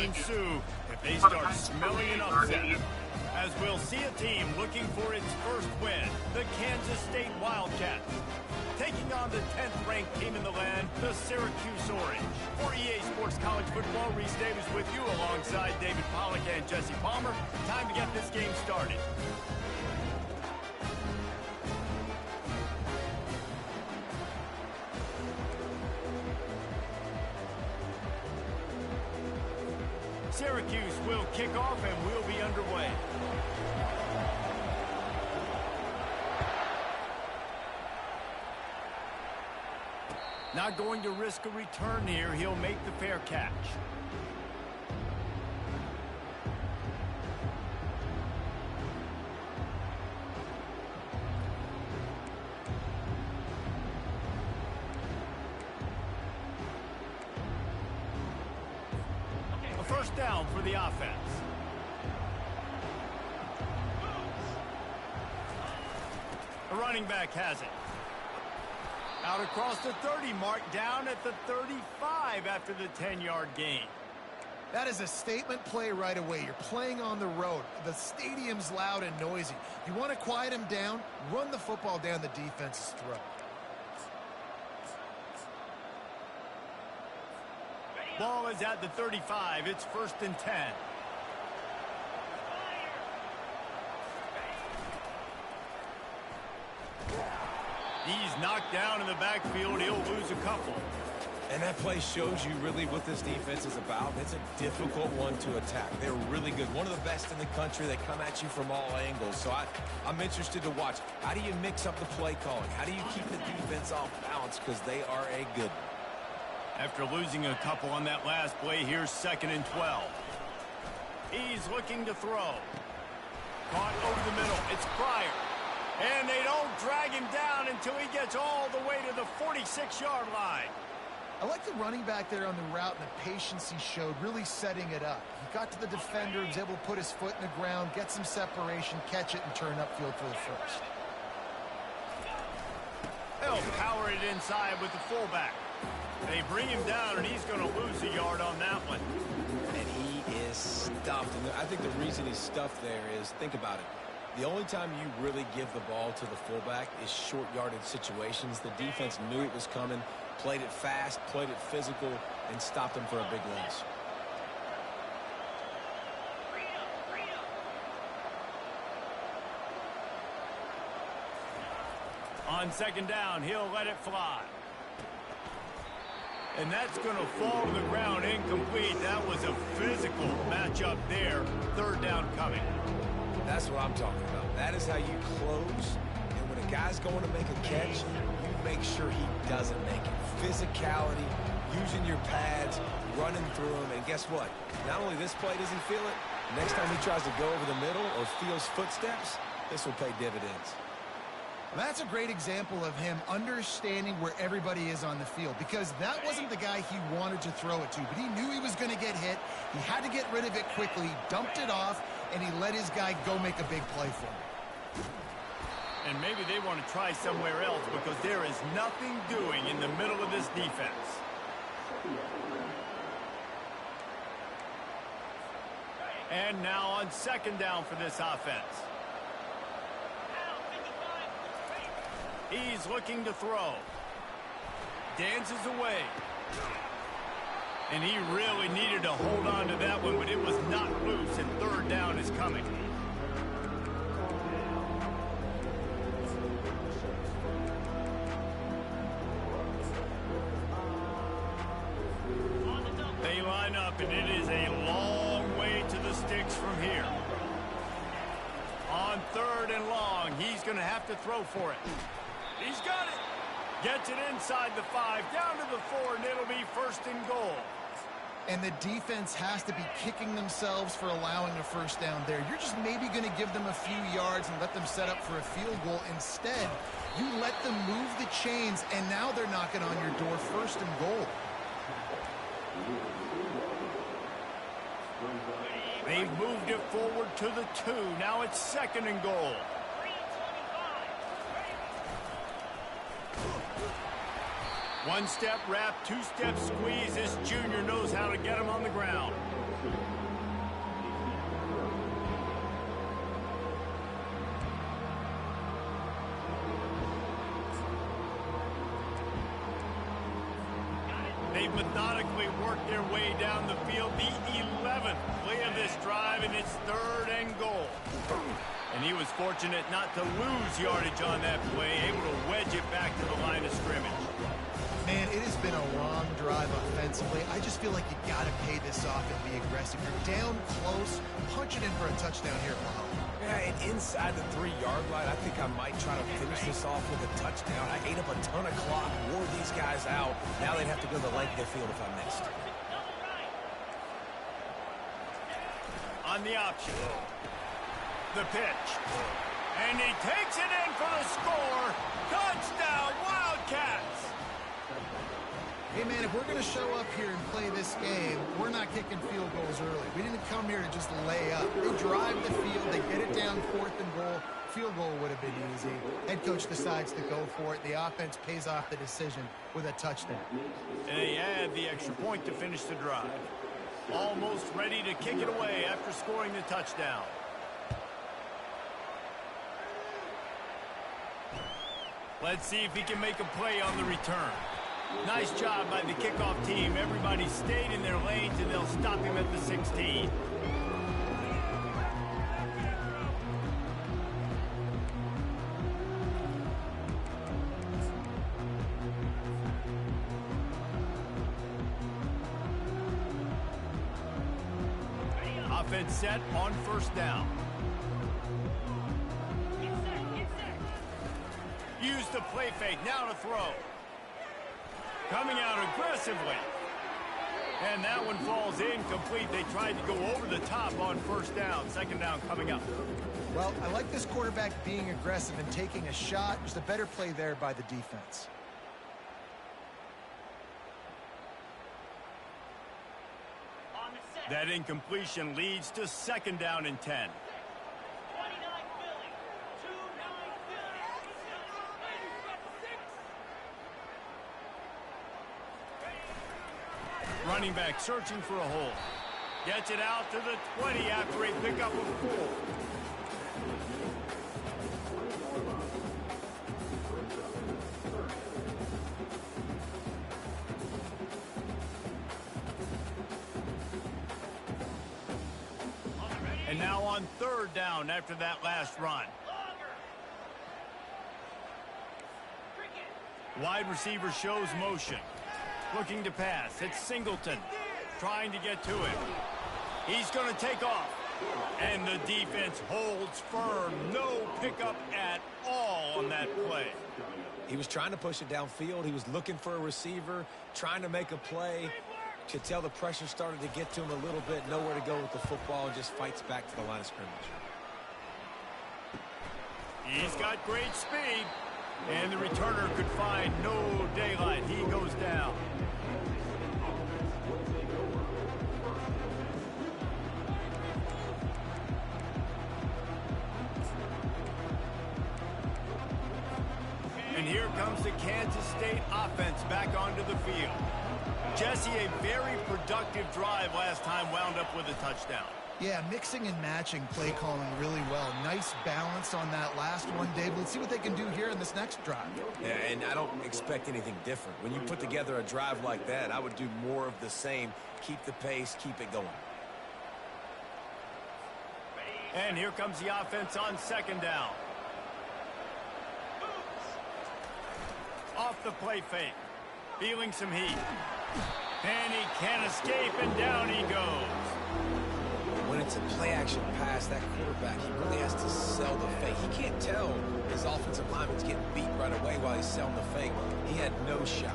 ensue if they start smelling an upset. As we'll see a team looking for its first win, the Kansas State Wildcats, taking on the 10th-ranked team in the land, the Syracuse Orange. For EA Sports College Football, Reese Davis with you alongside David Pollack and Jesse Palmer. Time to get this game started. Syracuse will kick off and we'll be underway. Not going to risk a return here. He'll make the fair catch. A first down for the offense. The running back has it. Out across the 30 mark, down at the 35 after the 10-yard gain. That is a statement play right away. You're playing on the road. The stadium's loud and noisy. You want to quiet him down, run the football down the defense's throat. Ball is at the 35. It's 1st and 10. He's knocked down in the backfield. He'll lose a couple. And that play shows you really what this defense is about. It's a difficult one to attack. They're really good. One of the best in the country. They come at you from all angles. So I'm interested to watch. How do you mix up the play calling? How do you keep the defense off balance? Because they are a good one. After losing a couple on that last play, here's 2nd and 12. He's looking to throw. Caught over the middle. It's Pryor. And they don't drag him down until he gets all the way to the 46-yard line. I like the running back there on the route and the patience he showed, really setting it up. He got to the defender, was able to put his foot in the ground, get some separation, catch it, and turn upfield for the first. They'll power it inside with the fullback. They bring him down, and he's going to lose a yard on that one. And he is stuffed. And I think the reason he's stuffed there is, think about it. The only time you really give the ball to the fullback is short yardage situations. The defense knew it was coming, played it fast, played it physical, and stopped him for a big loss. On 2nd down, he'll let it fly. And that's going to fall to the ground incomplete. That was a physical matchup there. 3rd down coming. That's what I'm talking about. That is how you close. And when a guy's going to make a catch, you make sure he doesn't make it. Physicality, using your pads, running through them. And guess what? Not only this play does he feel it, next time he tries to go over the middle or feels footsteps, this will pay dividends. That's a great example of him understanding where everybody is on the field, because that wasn't the guy he wanted to throw it to, but he knew he was going to get hit. He had to get rid of it quickly, dumped it off, and he let his guy go make a big play for him. And maybe they want to try somewhere else because there is nothing doing in the middle of this defense. And now on 2nd down for this offense. He's looking to throw. Dances away. And he really needed to hold on to that one, but it was not loose, and 3rd down is coming. They line up, and it is a long way to the sticks from here. On 3rd and long, he's going to have to throw for it. He's got it. Gets it inside the 5, down to the 4, and it'll be 1st and goal. And the defense has to be kicking themselves for allowing a 1st down there. You're just maybe going to give them a few yards and let them set up for a field goal. Instead, you let them move the chains, and now they're knocking on your door, 1st and goal. They've moved it forward to the 2. Now it's 2nd and goal. One-step wrap, 2-step squeeze. This junior knows how to get him on the ground. they've methodically worked their way down the field. The 11th play of this drive, and it's 3rd and goal. And he was fortunate not to lose yardage on that play, able to wedge it back to the line of scrimmage. Man, it has been a long drive offensively. I just feel like you got to pay this off and be aggressive. You're down close, punch it in for a touchdown here at home. Yeah, and inside the 3-yard line, I think I might try to finish this off with a touchdown. I ate up a ton of clock, wore these guys out. Now they'd have to go the length of the field if I missed. On the option. The pitch. And he takes it in for the score. Touchdown, Wildcats! Hey, man, if we're going to show up here and play this game, we're not kicking field goals early. We didn't come here to just lay up. They drive the field. They get it down 4th and goal. Field goal would have been easy. Head coach decides to go for it. The offense pays off the decision with a touchdown. And they add the extra point to finish the drive. Almost ready to kick it away after scoring the touchdown. Let's see if he can make a play on the return. Nice job by the kickoff team. Everybody stayed in their lanes, and they'll stop him at the 16. Offense set on 1st down. Use the play fake. Now to throw. Coming out aggressively. And that one falls incomplete. They tried to go over the top on 1st down. 2nd down coming up. Well, I like this quarterback being aggressive and taking a shot. Just a better play there by the defense. That incompletion leads to 2nd down and 10. Running back searching for a hole. Gets it out to the 20 after a pickup of 4. And now on 3rd down after that last run. Wide receiver shows motion. Looking to pass. It's Singleton trying to get to him. He's going to take off. And the defense holds firm. No pickup at all on that play. He was trying to push it downfield. He was looking for a receiver, trying to make a play. Could tell the pressure started to get to him a little bit. Nowhere to go with the football, and just fights back to the line of scrimmage. He's got great speed. And the returner could find no daylight. He goes down. And here comes the Kansas State offense back onto the field. Jesse, a very productive drive last time, wound up with a touchdown. Yeah, mixing and matching play calling really well. Nice balance on that last one, Dave. Let's see what they can do here in this next drive. Yeah, and I don't expect anything different. When you put together a drive like that, I would do more of the same. Keep the pace, keep it going. And here comes the offense on 2nd down. Off the play fake. Feeling some heat. And he can't escape, and down he goes. When it's a play-action pass, that quarterback, he really has to sell the fake. He can't tell his offensive lineman's getting beat right away while he's selling the fake. He had no shot.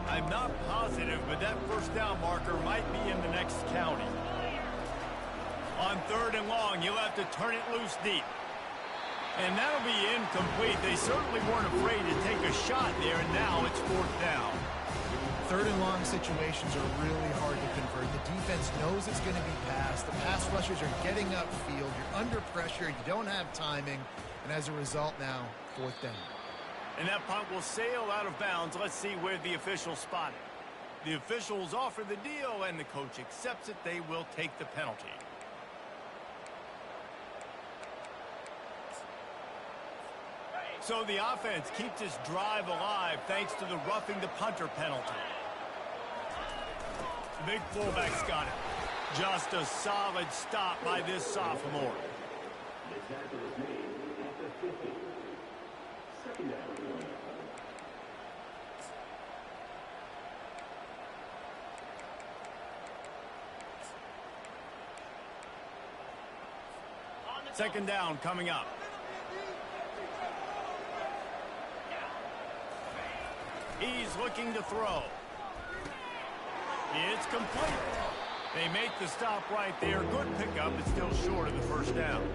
I'm not positive, but that 1st down marker might be in the next county. On 3rd and long, you'll have to turn it loose deep. And that'll be incomplete. They certainly weren't afraid to take a shot there, and now it's 4th down. 3rd and long situations are really hard to convert. The defense knows it's going to be passed. The pass rushers are getting upfield. You're under pressure. You don't have timing. And as a result now, 4th down. And that punt will sail out of bounds. Let's see where the officials spot it. The officials offer the deal, and the coach accepts it. They will take the penalty. So the offense keeps this drive alive thanks to the roughing the punter penalty. Big fullback's got it. Just a solid stop by this sophomore. Second down coming up. He's looking to throw. It's complete. They make the stop right there. Good pickup, but still short of the first down.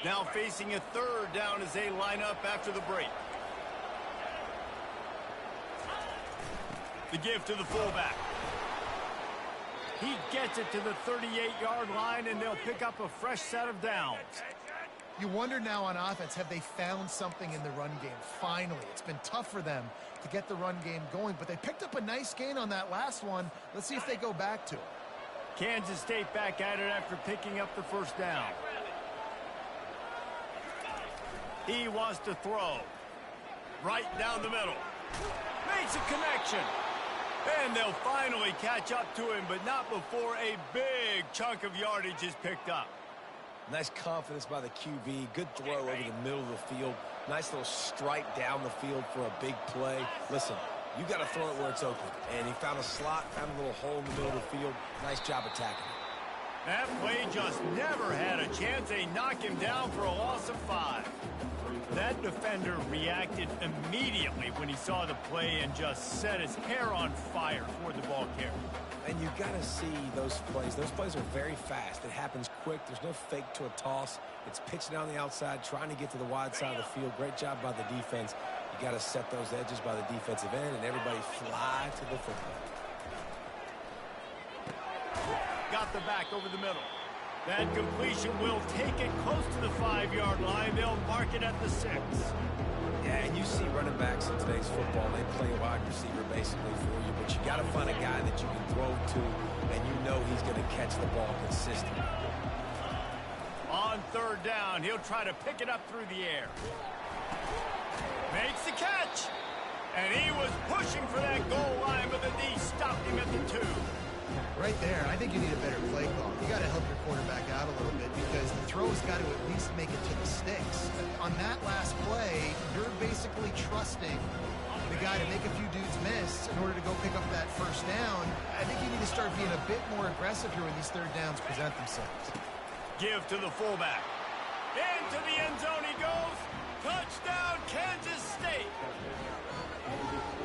Now facing a third down as they line up after the break. The give to the fullback. He gets it to the 38-yard line, and they'll pick up a fresh set of downs. You wonder now on offense, have they found something in the run game? Finally, it's been tough for them to get the run game going, but they picked up a nice gain on that last one. Let's see if they go back to it. Kansas State back at it after picking up the first down. He wants to throw. Right down the middle. Makes a connection. And they'll finally catch up to him, but not before a big chunk of yardage is picked up. Nice confidence by the QB. Good throw over the middle of the field. Nice little strike down the field for a big play. Listen, you got to throw it where it's open. And he found a slot, found a little hole in the middle of the field. Nice job attacking it. That play just never had a chance. They knock him down for a loss of 5. That defender reacted immediately when he saw the play and just set his hair on fire toward the ball carrier. And you got to see those plays. Those plays are very fast. It happens quick. There's no fake to a toss. It's pitching down the outside, trying to get to the wide side of the field. Great job by the defense. You got to set those edges by the defensive end, and everybody fly to the football. Got the back over the middle. That completion will take it close to the 5-yard line. They'll mark it at the 6. Yeah, and you see running backs in today's football, they play wide receiver basically for you, but you got to find a guy that you can throw to, and you know he's going to catch the ball consistently. On third down, he'll try to pick it up through the air. Makes the catch. And he was pushing for that goal line, but the D stopped him at the 2. Right there, I think you need a better play call. You got to help your quarterback out a little bit because the throw's got to at least make it to the sticks. On that last play, you're basically trusting the guy to make a few dudes miss in order to go pick up that first down. I think you need to start being a bit more aggressive here when these third downs present themselves. Give to the fullback. Into the end zone he goes. Touchdown, Kansas State.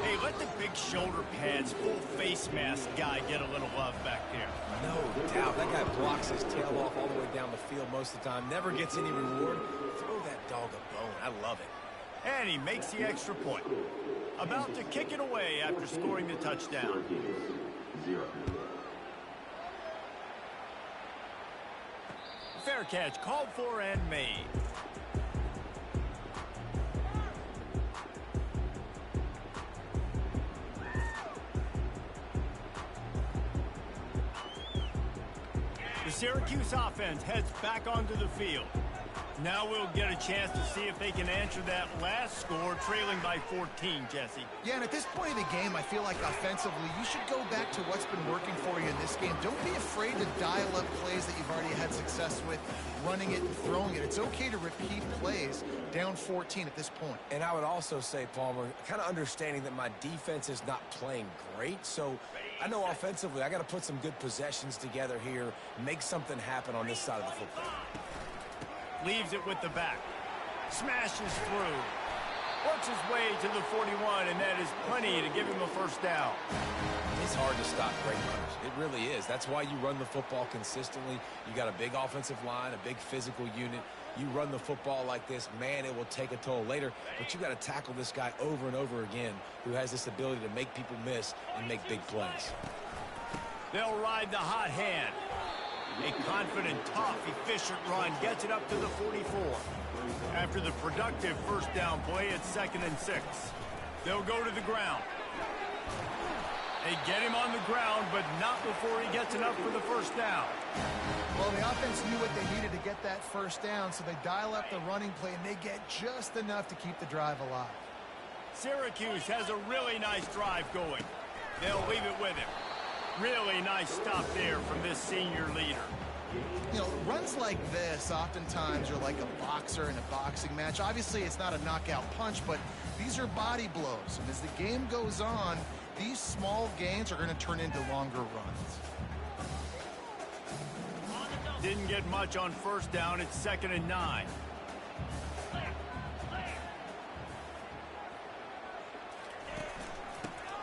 Hey, let the big shoulder pads, full face mask guy get a little love back there. No doubt. That guy blocks his tail off all the way down the field most of the time. Never gets any reward. Throw that dog a bone. I love it. And he makes the extra point. About to kick it away after scoring the touchdown. Fair catch called for and made. The Syracuse offense heads back onto the field. Now we'll get a chance to see if they can answer that last score, trailing by 14, Jesse. Yeah, and at this point of the game, I feel like offensively, you should go back to what's been working for you in this game. Don't be afraid to dial up plays that you've already had success with, running it and throwing it. It's okay to repeat plays down 14 at this point. And I would also say, Palmer, kind of understanding that my defense is not playing great, so I know offensively I got to put some good possessions together here, make something happen on this side of the football. Leaves it with the back. Smashes through. Works his way to the 41, and that is plenty to give him a first down. It's hard to stop great runners. It really is. That's why you run the football consistently. You got a big offensive line, a big physical unit. You run the football like this, man, it will take a toll later. But you got to tackle this guy over and over again who has this ability to make people miss and make big plays. They'll ride the hot hand. A confident, tough, efficient run gets it up to the 44. After the productive first down play, it's 2nd and 6. They'll go to the ground. They get him on the ground, but not before he gets enough for the first down. Well, the offense knew what they needed to get that first down, so they dial up the running play, and they get just enough to keep the drive alive. Syracuse has a really nice drive going. They'll leave it with him. Really nice stop there from this senior leader. You know, runs like this oftentimes are like a boxer in a boxing match. Obviously, it's not a knockout punch, but these are body blows. And as the game goes on, these small gains are going to turn into longer runs. Didn't get much on first down. It's 2nd and 9.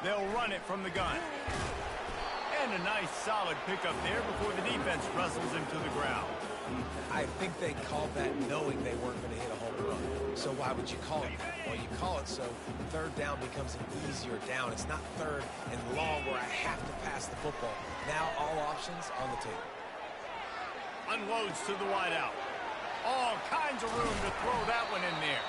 They'll run it from the gun. And a nice solid pickup there before the defense wrestles him to the ground. I think they called that knowing they weren't going to hit a home run. So why would you call it that? Well, you call it so third down becomes an easier down. It's not third and long where I have to pass the football. Now all options on the table. Unloads to the wideout. All kinds of room to throw that one in there.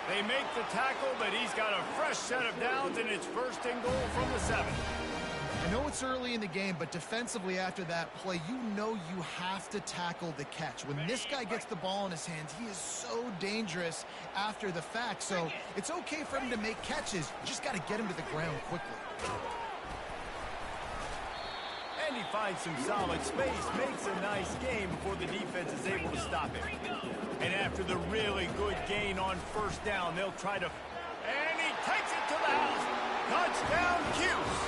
They make the tackle, but he's got a fresh set of downs, and it's 1st and goal from the 7. I know it's early in the game, but defensively after that play, you know you have to tackle the catch. When this guy gets the ball in his hands, he is so dangerous after the fact. So it's okay for him to make catches. You just got to get him to the ground quickly. And he finds some solid space, makes a nice gain before the defense is able to stop him. And after the really good gain on first down, they'll try to... And he takes it to the house. Touchdown, Cuse.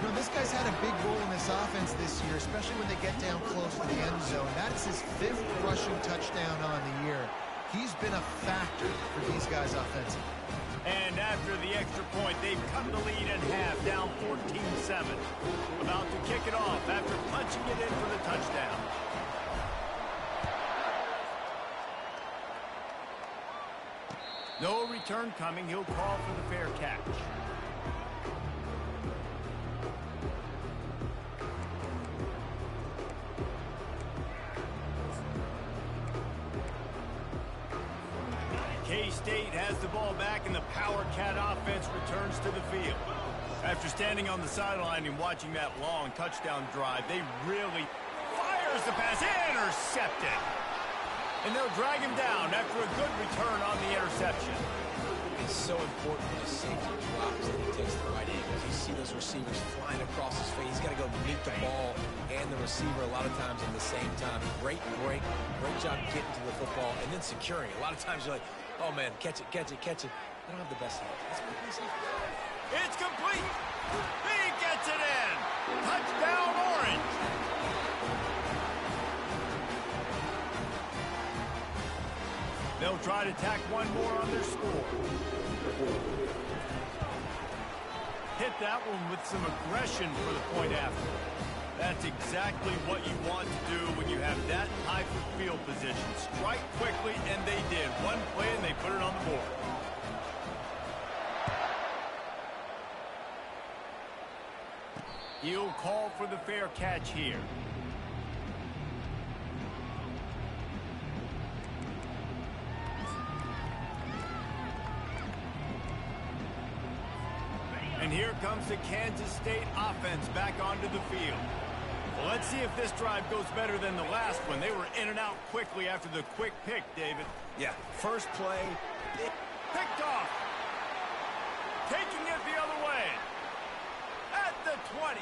You know, this guy's had a big role in this offense this year, especially when they get down close to the end zone. That is his 5th rushing touchdown on the year. He's been a factor for these guys offensively. And after the extra point, they've cut the lead in half, down 14-7. About to kick it off after punching it in for the touchdown. No return coming. He'll call for the fair catch. K-State has the ball back, and the Power Cat offense returns to the field. After standing on the sideline and watching that long touchdown drive, they really fires the pass, intercepted. And they'll drag him down after a good return on the interception. It's so important when a safety drops that he takes the right angles. You see those receivers flying across his face. He's got to go meet the ball and the receiver a lot of times at the same time. Great break, great job getting to the football and then securing it. A lot of times you're like, oh man, catch it, catch it, catch it. They don't have the best help. It's complete. He gets it in. Touchdown, Orange. They'll try to tack one more on their score. Hit that one with some aggression for the point after. That's exactly what you want to do when you have that type of field position. Strike quickly, and they did. One play, and they put it on the board. He'll call for the fair catch here. And here comes the Kansas State offense back onto the field. Well, let's see if this drive goes better than the last one. They were in and out quickly after the quick pick, David. Yeah, first play. Picked off. Taking it the other way. At the 20.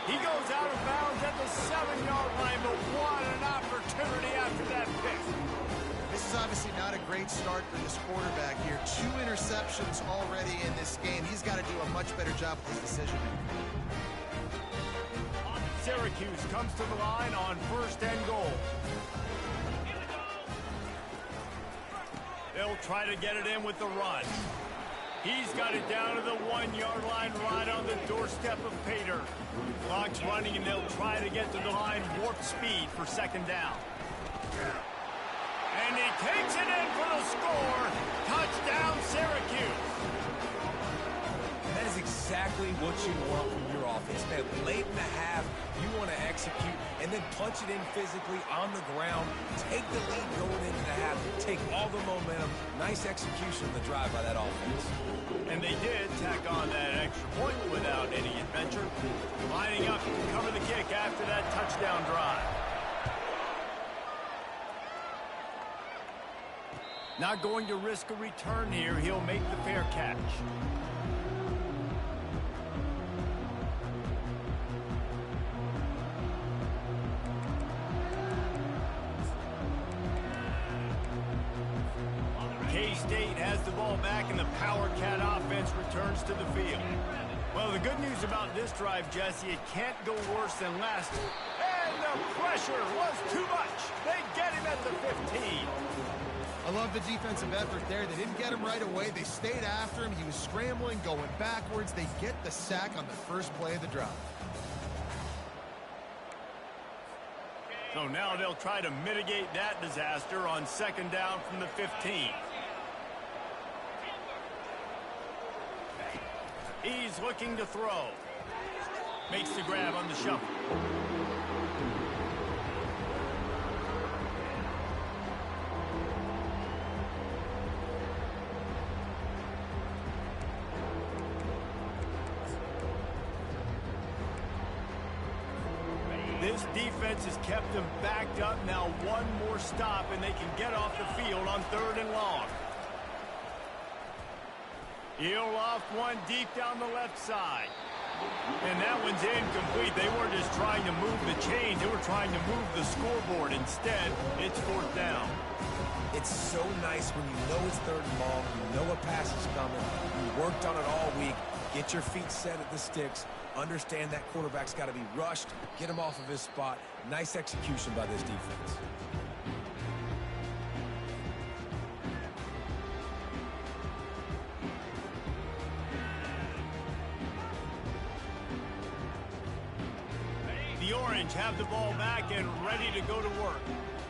He goes out of bounds at the 7-yard line, but what an opportunity after that pick. This is obviously not a great start for this quarterback here. 2 interceptions already in this game. He's got to do a much better job with his decision-making. Syracuse comes to the line on 1st and goal. They'll try to get it in with the run. He's got it down to the 1-yard line right on the doorstep of Pater. Clock's running, and they'll try to get to the line warp speed for second down. And he takes it in for the score. Touchdown, Syracuse. That is exactly what you want from your offense, man. Late in the half, you want to execute and then punch it in physically on the ground. Take the lead going into the half. Take all the momentum. Nice execution of the drive by that offense. And they did tack on that extra point without any adventure. Lining up to cover the kick after that touchdown drive. Not going to risk a return here. He'll make the fair catch. K-State has the ball back, and the Power Cat offense returns to the field. Well, the good news about this drive, Jesse, it can't go worse than last. And the pressure was too much. They get him at the 15. I love the defensive effort there. They didn't get him right away. They stayed after him. He was scrambling, going backwards. They get the sack on the first play of the drive. So now they'll try to mitigate that disaster on second down from the 15. He's looking to throw. Makes the grab on the shuffle. This defense has kept them backed up. Now one more stop, and they can get off the field on 3rd and long. He'll loft one deep down the left side. And that one's incomplete. They weren't just trying to move the chains. They were trying to move the scoreboard. Instead, it's 4th down. It's so nice when you know it's 3rd and long, you know a pass is coming, you worked on it all week, get your feet set at the sticks, understand that quarterback's got to be rushed, get him off of his spot. Nice execution by this defense. The Orange have the ball back and ready to go to work.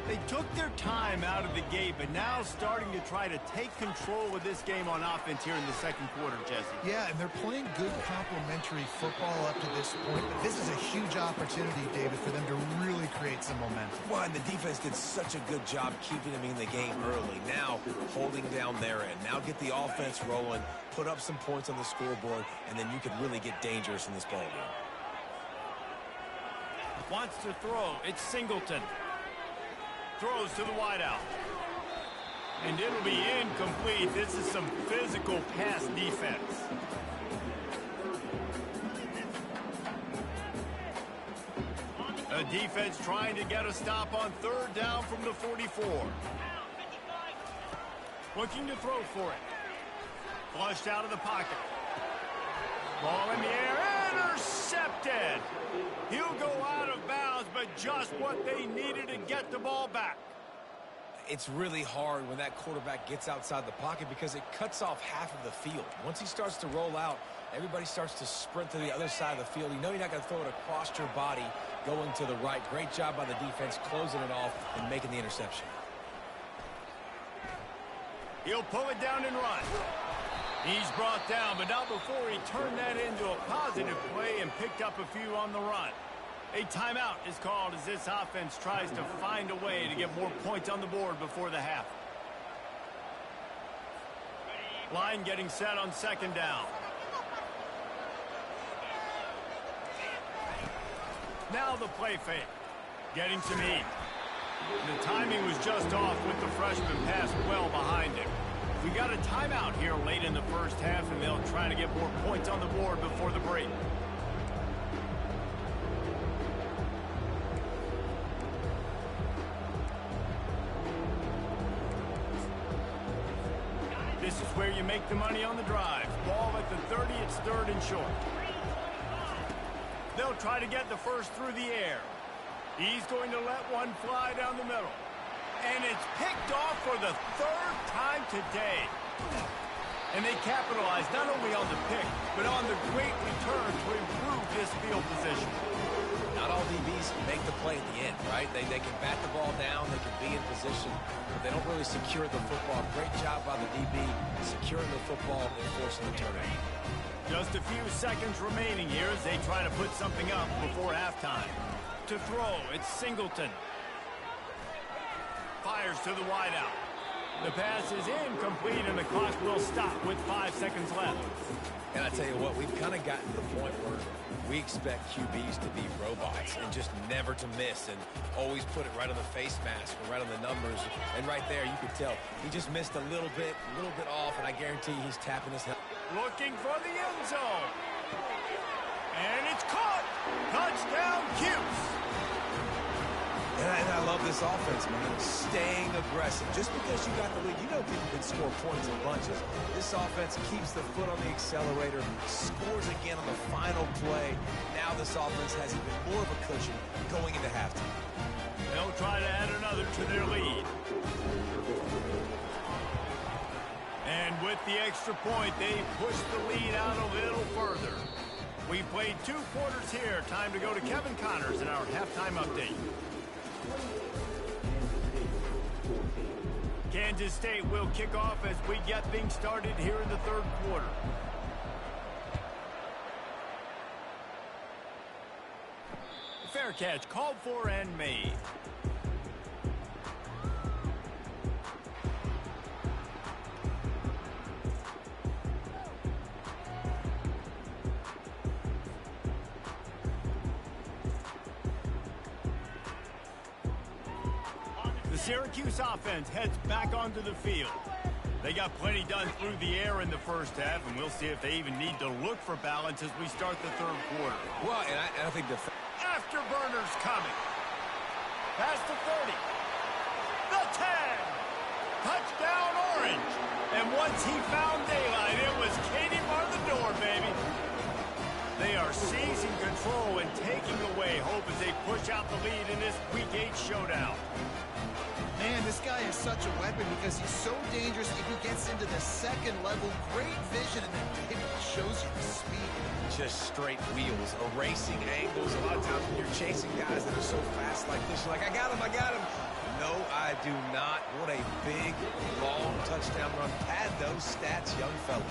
They took their time out of the gate, but now starting to try to take control of this game on offense here in the second quarter, Jesse. Yeah, and they're playing good complementary football up to this point. But this is a huge opportunity, David, for them to really create some momentum. Well, and the defense did such a good job keeping them in the game early. Now holding down their end. Now get the offense rolling, put up some points on the scoreboard, and then you could really get dangerous in this ball game. Wants to throw. It's Singleton. Throws to the wideout. And it'll be incomplete. This is some physical pass defense. A defense trying to get a stop on 3rd down from the 44. Looking to throw for it. Flushed out of the pocket. Ball in the air. Intercepted. He'll go out of bounds, but just what they needed to get the ball back. It's really hard when that quarterback gets outside the pocket because it cuts off half of the field. Once he starts to roll out, everybody starts to sprint to the other side of the field. You know you're not going to throw it across your body going to the right. Great job by the defense closing it off and making the interception. He'll pull it down and run. He's brought down, but not before he turned that into a positive play and picked up a few on the run. A timeout is called as this offense tries to find a way to get more points on the board before the half. Line getting set on 2nd down. Now the play fake. Getting some heat. The timing was just off with the freshman pass well behind him. We got a timeout here late in the first half, and they'll try to get more points on the board before the break. This is where you make the money on the drive. Ball at the 30, it's 3rd and short. They'll try to get the first through the air. He's going to let one fly down the middle. And it's picked off for the third time today. And they capitalize not only on the pick, but on the great return to improve this field position. Not all DBs make the play at the end, right? They can bat the ball down, they can be in position, but they don't really secure the football. Great job by the DB securing the football and forcing the turnover. Just a few seconds remaining here as they try to put something up before halftime. To throw, it's Singleton. Fires to the wideout. The pass is incomplete, and the clock will stop with 5 seconds left. And I tell you what, we've kind of gotten to the point where we expect QBs to be robots and just never to miss and always put it right on the face mask or right on the numbers. And right there, you could tell he just missed a little bit off, and I guarantee he's tapping his head. Looking for the end zone. And it's caught. Touchdown, Cuse. And I love this offense, man. Staying aggressive. Just because you got the lead, you know people can score points in bunches. This offense keeps the foot on the accelerator, scores again on the final play. Now this offense has even more of a cushion going into halftime. They'll try to add another to their lead. And with the extra point, they push the lead out a little further. We played 2 quarters here. Time to go to Kevin Connors in our halftime update. Kansas State will kick off as we get things started here in the 3rd quarter. Fair catch called for and made. Syracuse offense heads back onto the field. They got plenty done through the air in the first half, and we'll see if they even need to look for balance as we start the 3rd quarter. Well, and I think the afterburners coming. Past the 30. The 10. Touchdown, Orange. And once he found daylight, it was Katie bar the door, baby. They are seizing control and taking away hope as they push out the lead in this Week 8 showdown. Man, this guy is such a weapon because he's so dangerous if he gets into the 2nd level. Great vision, and then it shows you the speed. Just straight wheels, erasing angles. A lot of times when you're chasing guys that are so fast like this, you're like, I got him. No, I do not. What a big, long touchdown run. Pad those stats, young fella.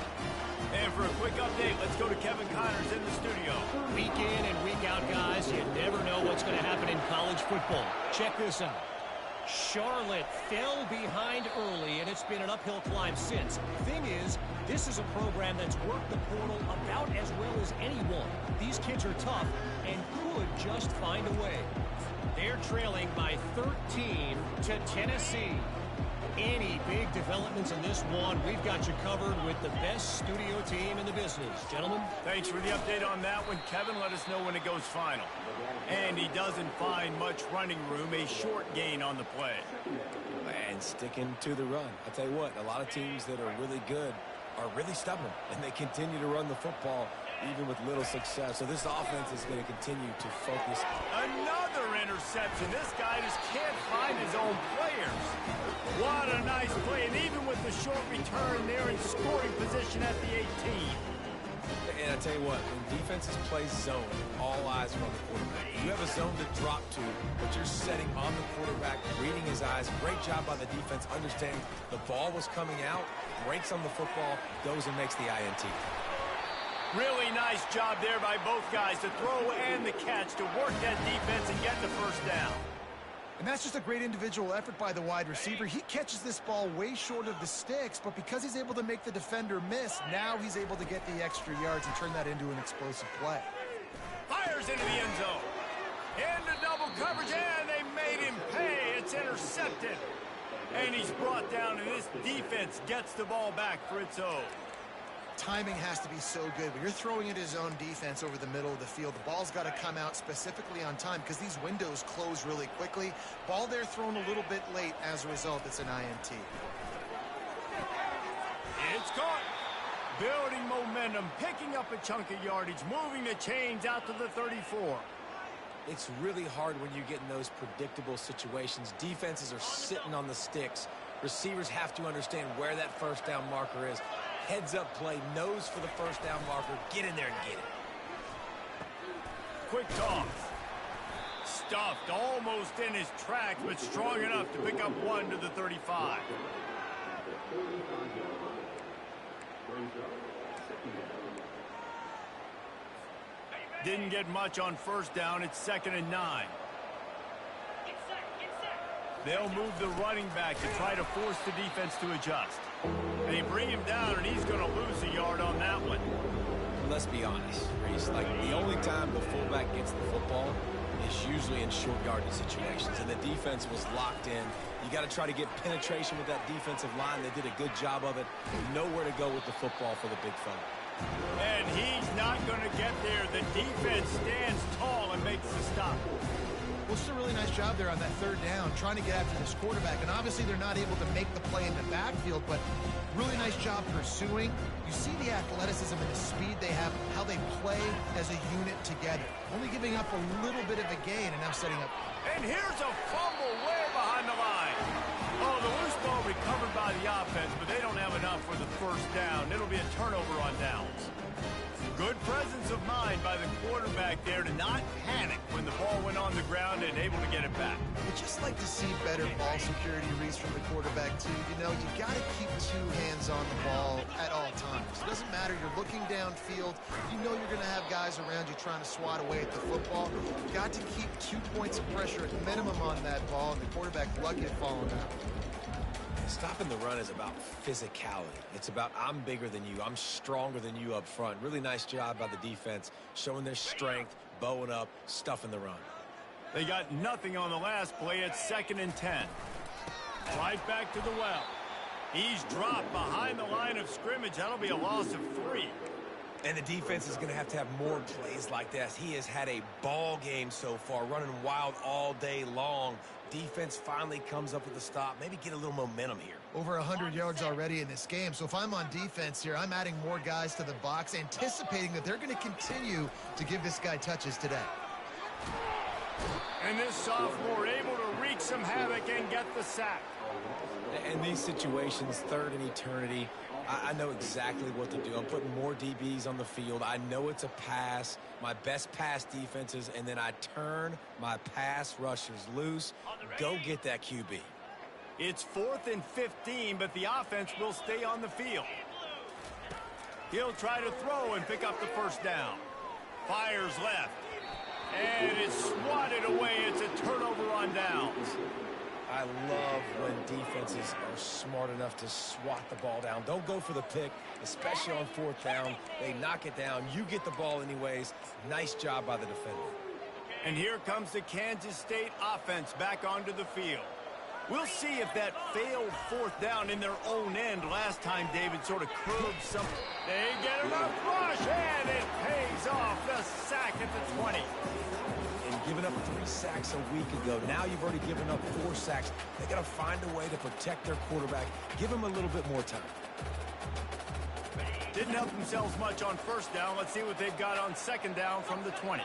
And for a quick update, let's go to Kevin Connors in the studio. Week in and week out, guys, you never know what's going to happen in college football. Check this out. Charlotte fell behind early, and it's been an uphill climb since. Thing is, this is a program that's worked the portal about as well as anyone. These kids are tough and could just find a way. They're trailing by 13 to Tennessee. Any big developments in this one, we've got you covered with the best studio team in the business. Gentlemen? Thanks for the update on that one. Kevin, let us know when it goes final. And he doesn't find much running room, a short gain on the play. And sticking to the run. I'll tell you what, a lot of teams that are really good are really stubborn, and they continue to run the football even with little success. So this offense is going to continue to focus. Another interception. This guy just can't find his own players. What a nice play, and even with the short return, they're in scoring position at the 18. And I tell you what, when defenses play zone, all eyes are on the quarterback. You have a zone to drop to, but you're setting on the quarterback, reading his eyes. Great job by the defense, understanding the ball was coming out, breaks on the football, goes and makes the INT. Really nice job there by both guys to throw and the catch to work that defense and get the first down. And that's just a great individual effort by the wide receiver. He catches this ball way short of the sticks, but because he's able to make the defender miss, now he's able to get the extra yards and turn that into an explosive play. Fires into the end zone. Into double coverage, and they made him pay. It's intercepted. And he's brought down, and this defense gets the ball back for its own. Timing has to be so good. When you're throwing at his own defense over the middle of the field, the ball's got to come out specifically on time because these windows close really quickly. Ball there thrown a little bit late. As a result, it's an INT. It's caught. Building momentum, picking up a chunk of yardage, moving the chains out to the 34. It's really hard when you get in those predictable situations. Defenses are sitting on the sticks. Receivers have to understand where that first down marker is. Heads up play, nose for the first down marker. Get in there and get it. Quick toss. Stuffed almost in his tracks, but strong enough to pick up 1 to the 35. Didn't get much on first down. It's 2nd and 9. They'll move the running back to try to force the defense to adjust. They bring him down, and he's going to lose a yard on that one. Let's be honest, Reese. Like, the only time the fullback gets the football is usually in short yardage situations, and the defense was locked in. You got to try to get penetration with that defensive line. They did a good job of it. Nowhere to go with the football for the big fella. And he's not going to get there. The defense stands tall and makes the stop. Well, it's a really nice job there on that 3rd down, trying to get after this quarterback. And obviously they're not able to make the play in the backfield, but really nice job pursuing. You see the athleticism and the speed they have, how they play as a unit together. Only giving up a little bit of a gain and now setting up. And here's a fumble way behind the line. Oh, the loose ball recovered by the offense, but they don't have enough for the first down. It'll be a turnover on downs. Good presence of mind by the quarterback there to not panic when the ball went on the ground and able to get it back. I'd just like to see better ball security, Reese, from the quarterback, too. You know, you got to keep 2 hands on the ball at all times. It doesn't matter. You're looking downfield. You know you're going to have guys around you trying to swat away at the football. You've got to keep 2 points of pressure at minimum on that ball, and the quarterback lucky to fall on that. Stopping the run is about physicality. It's about I'm bigger than you. I'm stronger than you up front. Really nice job by the defense, showing their strength, bowing up, stuffing the run. They got nothing on the last play. It's 2nd and 10. Right back to the well. He's dropped behind the line of scrimmage. That'll be a loss of 3. And the defense is going to have more plays like this. He has had a ball game so far, running wild all day long. Defense finally comes up with a stop. Maybe get a little momentum here. Over 100 yards already in this game. So if I'm on defense here, I'm adding more guys to the box, anticipating that they're going to continue to give this guy touches today. And this sophomore able to wreak some havoc and get the sack. In these situations, 3rd and eternity, I know exactly what to do. I'm putting more DBs on the field. I know it's a pass, my best pass defenses, and then I turn my pass rushers loose. Go get that QB. It's 4th and 15, but the offense will stay on the field. He'll try to throw and pick up the first down. Fires left. And it's swatted away. It's a turnover on downs. I love when defenses are smart enough to swat the ball down. Don't go for the pick, especially on 4th down. They knock it down. You get the ball anyways. Nice job by the defender. And here comes the Kansas State offense back onto the field. We'll see if that failed 4th down in their own end last time David sort of curbed something. They get enough rush, and it pays off. The sack at the 20. And giving up 3 sacks a week ago. Now you've already given up 4 sacks. They got to find a way to protect their quarterback. Give him a little bit more time. Didn't help themselves much on first down. Let's see what they've got on 2nd down from the 20.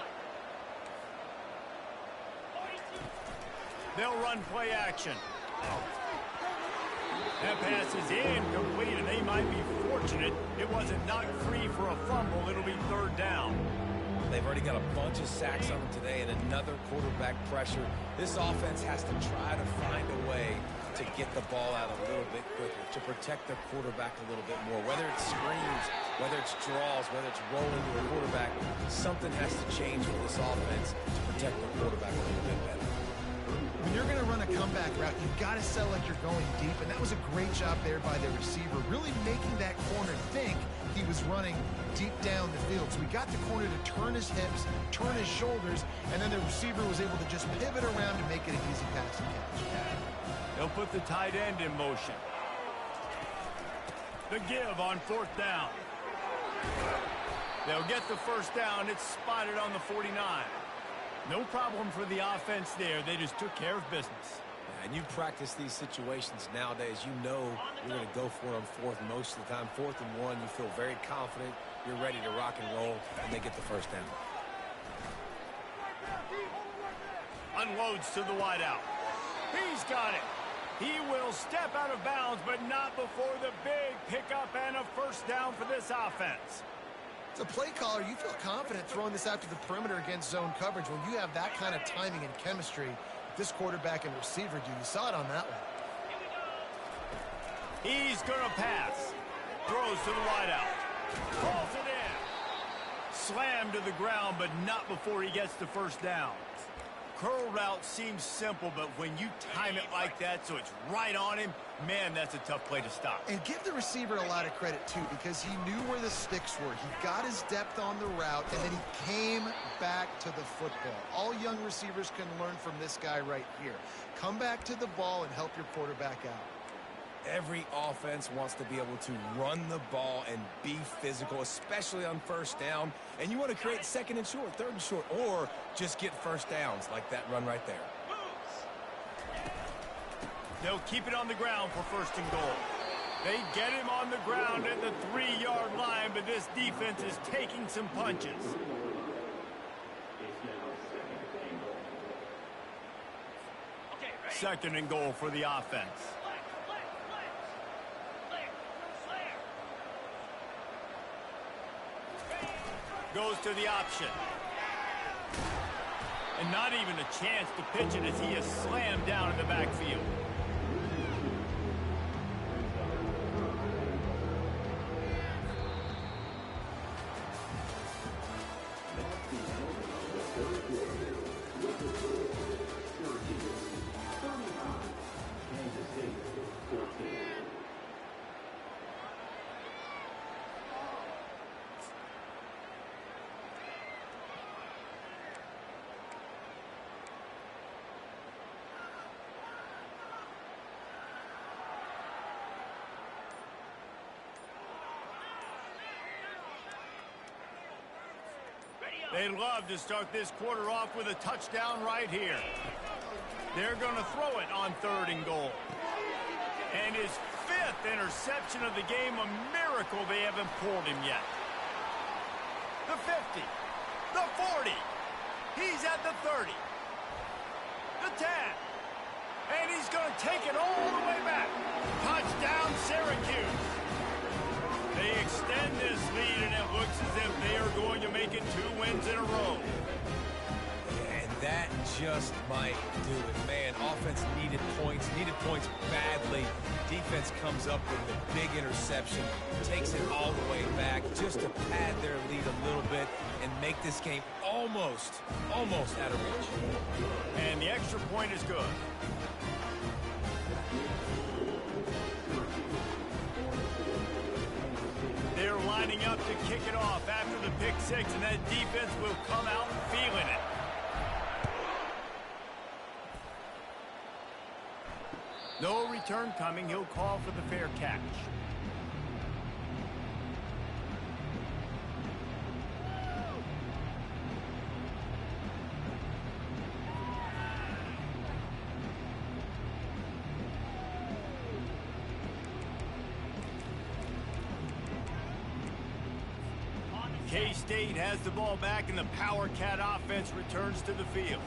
They'll run play action. That pass is incomplete, and they might be fortunate it wasn't knocked free for a fumble. It'll be 3rd down. They've already got a bunch of sacks on them today and another quarterback pressure. This offense has to try to find a way to get the ball out a little bit quicker, to protect their quarterback a little bit more. Whether it's screens, whether it's draws, whether it's rolling to a quarterback, something has to change with this offense to protect the quarterback a little bit better. When you're going to run a comeback route, you've got to sell like you're going deep, and that was a great job there by the receiver, really making that corner think he was running deep down the field. So we got the corner to turn his hips, turn his shoulders, and then the receiver was able to just pivot around and make it an easy pass and catch. They'll put the tight end in motion. The give on 4th down. They'll get the first down. It's spotted on the 49. No problem for the offense there. They just took care of business. And you practice these situations nowadays, you know you're going to go for it on 4th most of the time. 4th and 1, you feel very confident. You're ready to rock and roll, and they get the first down. Unloads to the wideout. He's got it. He will step out of bounds, but not before the big pickup and a first down for this offense. As a play caller, you feel confident throwing this out to the perimeter against zone coverage when you have that kind of timing and chemistry that this quarterback and receiver do. You saw it on that one. He's going to pass. Throws to the wideout. Calls it in. Slammed to the ground, but not before he gets the first down. Curl route seems simple, but when you time it like that so it's right on him, man, that's a tough play to stop. And give the receiver a lot of credit, too, because he knew where the sticks were. He got his depth on the route, and then he came back to the football. All young receivers can learn from this guy right here. Come back to the ball and help your quarterback out. Every offense wants to be able to run the ball and be physical, especially on first down. And you want to create second and short, third and short, or just get first downs like that run right there. They'll keep it on the ground for first and goal. They get him on the ground at the 3-yard line, but this defense is taking some punches. Second and goal for the offense. Goes to the option. And not even a chance to pitch it as he is slammed down in the backfield. They'd love to start this quarter off with a touchdown right here. They're going to throw it on third and goal. And his 5th interception of the game, a miracle they haven't pulled him yet. The 50, the 40, he's at the 30, the 10, and he's going to take it all the way back. Touchdown, Syracuse. They extend this lead, and it looks as if they are going to make it 2 wins in a row. And that just might do it. Man, offense needed points badly. Defense comes up with the big interception, takes it all the way back just to pad their lead a little bit and make this game almost out of reach. And the extra point is good. They're lining up to kick it off after the pick 6, and that defense will come out feeling it. No return coming. He'll call for the fair catch. K-State has the ball back, and the Power Cat offense returns to the field.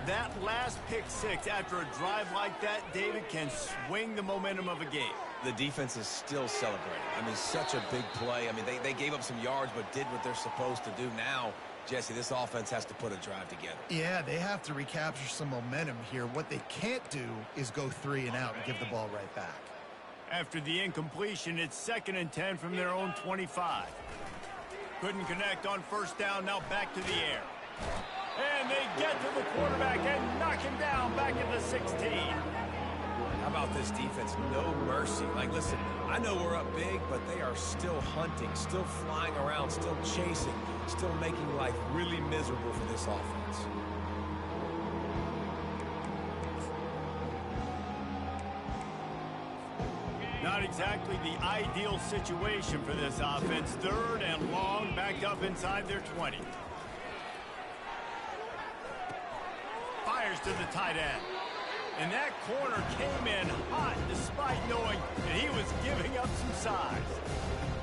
That last pick 6 after a drive like that, David, can swing the momentum of a game. The defense is still celebrating. I mean, such a big play. I mean, they gave up some yards but did what they're supposed to do. Now, Jesse, this offense has to put a drive together. Yeah, they have to recapture some momentum here. What they can't do is go 3 and out and give the ball right back. After the incompletion, it's 2nd and 10 from their own 25. Couldn't connect on first down, now back to the air. And they get to the quarterback and knock him down back at the 16. How about this defense? No mercy. Like, listen, I know we're up big, but they are still hunting, still flying around, still chasing, still making life really miserable for this offense. Not exactly the ideal situation for this offense. 3rd and long, backed up inside their 20. Fires to the tight end. And that corner came in hot despite knowing that he was giving up some size.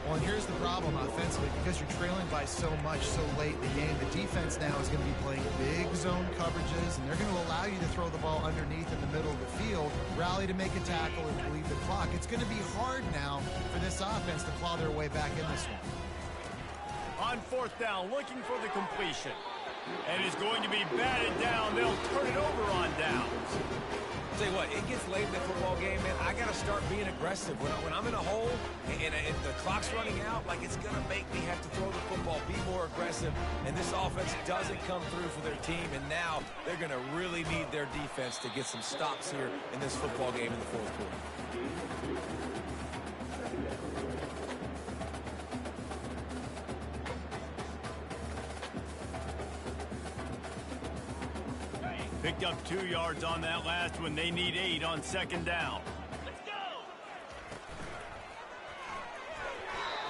Well, and here's the problem offensively. Because you're trailing by so much so late in the game, the defense now is going to be playing big zone coverages, and they're going to allow you to throw the ball underneath in the middle of the field, rally to make a tackle, and bleed the clock. It's going to be hard now for this offense to claw their way back in this one. On fourth down, looking for the completion. And it's going to be batted down. They'll turn it over on downs. Tell you what, it gets late in the football game, man. I got to start being aggressive. When I'm in a hole and the clock's running out, like, it's going to make me have to throw the football, be more aggressive. And this offense doesn't come through for their team. And now they're going to really need their defense to get some stops here in this football game in the fourth quarter. Picked up 2 yards on that last one. They need 8 on second down. Let's go!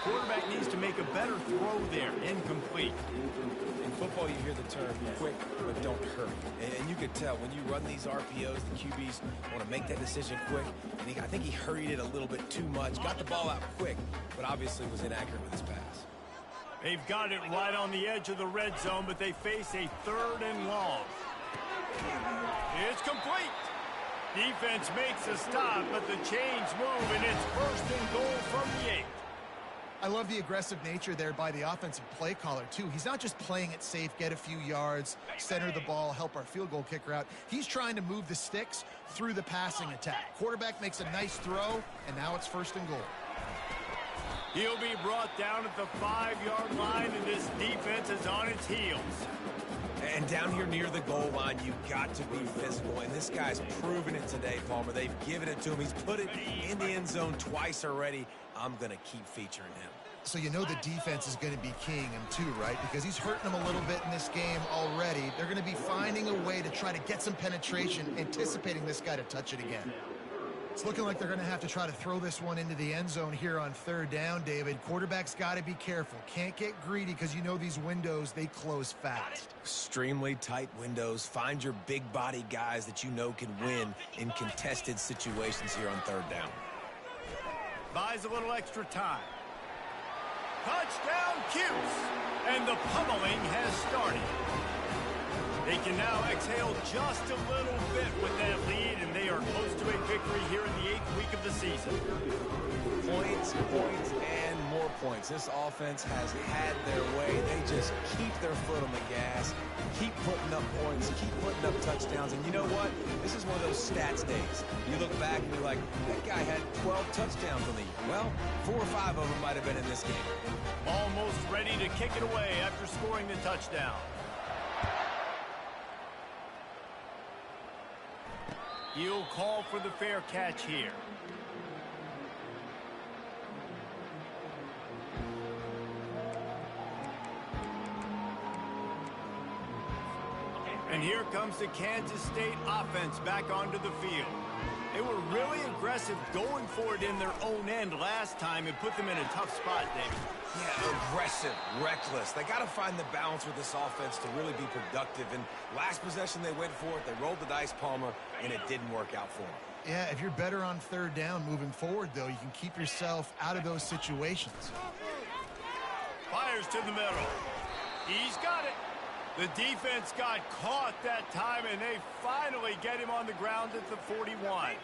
Quarterback needs to make a better throw there. Incomplete. In football, you hear the term quick, but don't hurry. And you could tell when you run these RPOs, the QBs want to make that decision quick. And I think he hurried it a little bit too much. Got the ball out quick, but obviously was inaccurate with his pass. They've got it right on the edge of the red zone, but they face a 3rd and long. It's complete. Defense makes a stop, but the chains move, and it's 1st and goal from the 8. I love the aggressive nature there by the offensive play caller, too. He's not just playing it safe, get a few yards, center the ball, help our field goal kicker out. He's trying to move the sticks through the passing attack. Quarterback makes a nice throw, and now it's 1st and goal. He'll be brought down at the 5-yard line, and this defense is on its heels. And down here near the goal line, you've got to be physical. And this guy's proven it today, Palmer. They've given it to him. He's put it in the end zone twice already. I'm going to keep featuring him. So you know the defense is going to be keying him too, right? Because he's hurting them a little bit in this game already. They're going to be finding a way to try to get some penetration, anticipating this guy to touch it again. It's looking like they're going to have to try to throw this one into the end zone here on 3rd down, David. Quarterback's got to be careful. Can't get greedy because you know these windows, they close fast. Extremely tight windows. Find your big body guys that you know can win in contested situations here on 3rd down. Buys a little extra time. Touchdown, Cuse! And the pummeling has started. They can now exhale just a little bit with that lead, and they are close to a victory here in the 8th week of the season. Points, and more points. This offense has had their way. They just keep their foot on the gas, keep putting up points, keep putting up touchdowns. And you know what? This is one of those stats days. You look back and you're like, that guy had 12 touchdowns on the year. Well, 4 or 5 of them might have been in this game. Almost ready to kick it away after scoring the touchdown. He'll call for the fair catch here. And here comes the Kansas State offense back onto the field. They were really aggressive going for it in their own end last time and put them in a tough spot, David. Yeah, aggressive, reckless. They got to find the balance with this offense to really be productive. And last possession, they went for it. They rolled the dice, Palmer, and it didn't work out for them. Yeah, if you're better on 3rd down moving forward, though, you can keep yourself out of those situations. Fires to the middle. He's got it. The defense got caught that time, and they finally get him on the ground at the 41.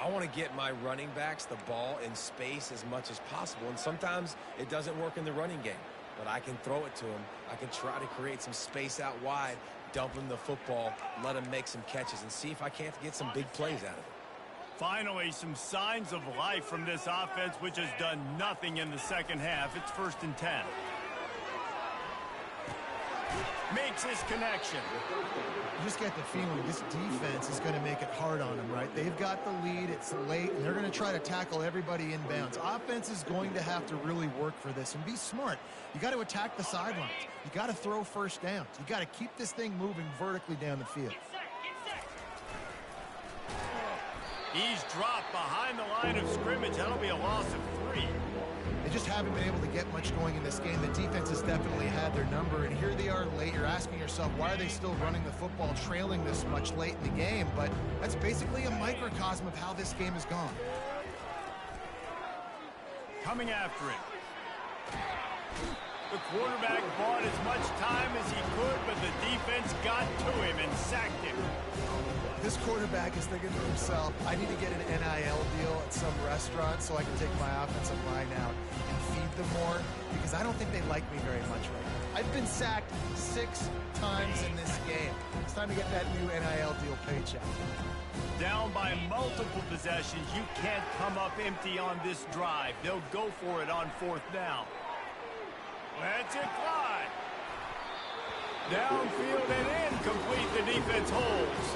I want to get my running backs the ball in space as much as possible, and sometimes it doesn't work in the running game, but I can throw it to him. I can try to create some space out wide, dump him the football, let him make some catches, and see if I can't get some big plays out of it. Finally, some signs of life from this offense, which has done nothing in the second half. It's 1st and 10. Makes his connection. You just get the feeling this defense is going to make it hard on them, right? They've got the lead, it's late, and they're going to try to tackle everybody inbounds. Offense is going to have to really work for this and be smart. You got to attack the sidelines. You got to throw 1st downs. You got to keep this thing moving vertically down the field. He's dropped behind the line of scrimmage. That'll be a loss of 3. They just haven't been able to get much going in this game. The defense has definitely had their number, and here they are late. You're asking yourself, why are they still running the football, trailing this much late in the game? But that's basically a microcosm of how this game has gone. Coming after it. The quarterback bought as much time as he could, but the defense got to him and sacked him. This quarterback is thinking to himself, I need to get an NIL deal at some restaurant so I can take my offensive line out and feed them more, because I don't think they like me very much right now. I've been sacked 6 times in this game. It's time to get that new NIL deal paycheck. Down by multiple possessions, you can't come up empty on this drive. They'll go for it on 4th down. That's it, Clyde. Downfield and incomplete. The defense holds.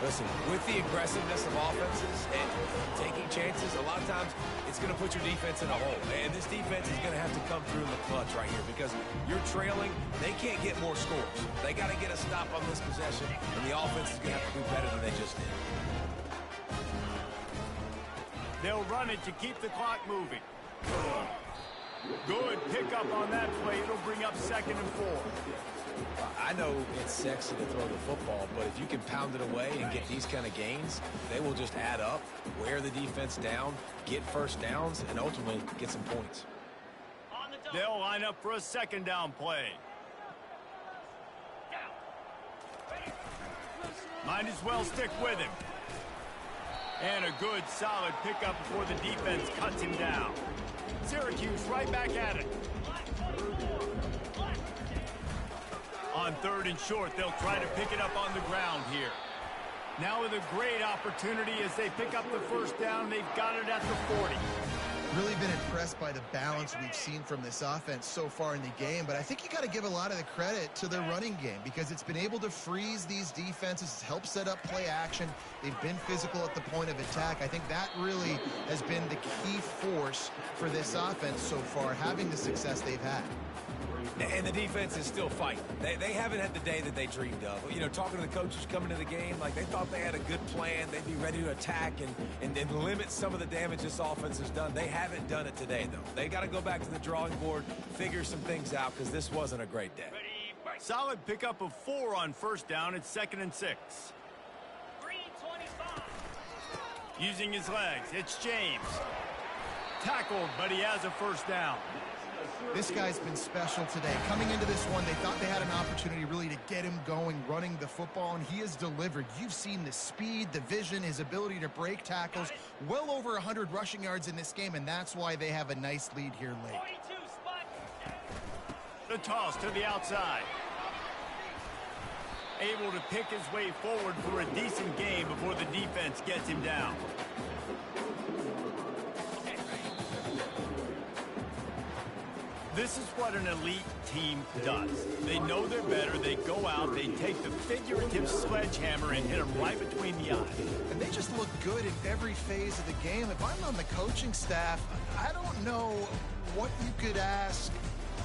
Listen, with the aggressiveness of offenses and taking chances, a lot of times it's going to put your defense in a hole. And this defense is going to have to come through in the clutch right here because you're trailing. They can't get more scores. They got to get a stop on this possession, and the offense is going to have to do better than they just did. They'll run it to keep the clock moving. Good pickup on that play. It'll bring up 2nd and 4. I know it's sexy to throw the football, but if you can pound it away and get these kind of gains, they will just add up, wear the defense down, get 1st downs, and ultimately get some points. They'll line up for a 2nd down play. Might as well stick with him. And a good, solid pickup before the defense cuts him down. Syracuse right back at it. On 3rd and short, they'll try to pick it up on the ground here. Now with a great opportunity as they pick up the 1st down. They've got it at the 40. Really been impressed by the balance we've seen from this offense so far in the game, but I think you got to give a lot of the credit to their running game because it's been able to freeze these defenses. It's helped set up play action. They've been physical at the point of attack. I think that really has been the key force for this offense so far, having the success they've had. And the defense is still fighting. They haven't had the day that they dreamed of. You know, talking to the coaches coming to the game, like they thought they had a good plan. They'd be ready to attack and limit some of the damage this offense has done. They haven't done it today, though. They got to go back to the drawing board, figure some things out, because this wasn't a great day. Solid pickup of 4 on 1st down. It's 2nd and 6. Using his legs, it's James. Tackled, but he has a 1st down. This guy's been special today. Coming into this one, they thought they had an opportunity really to get him going, running the football, and he has delivered. You've seen the speed, the vision, his ability to break tackles. Well over 100 rushing yards in this game, and that's why they have a nice lead here late. The toss to the outside. Able to pick his way forward for a decent game before the defense gets him down. This is what an elite team does. They know they're better. They go out. They take the figurative sledgehammer and hit them right between the eyes. And they just look good in every phase of the game. If I'm on the coaching staff, I don't know what you could ask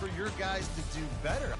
for your guys to do better.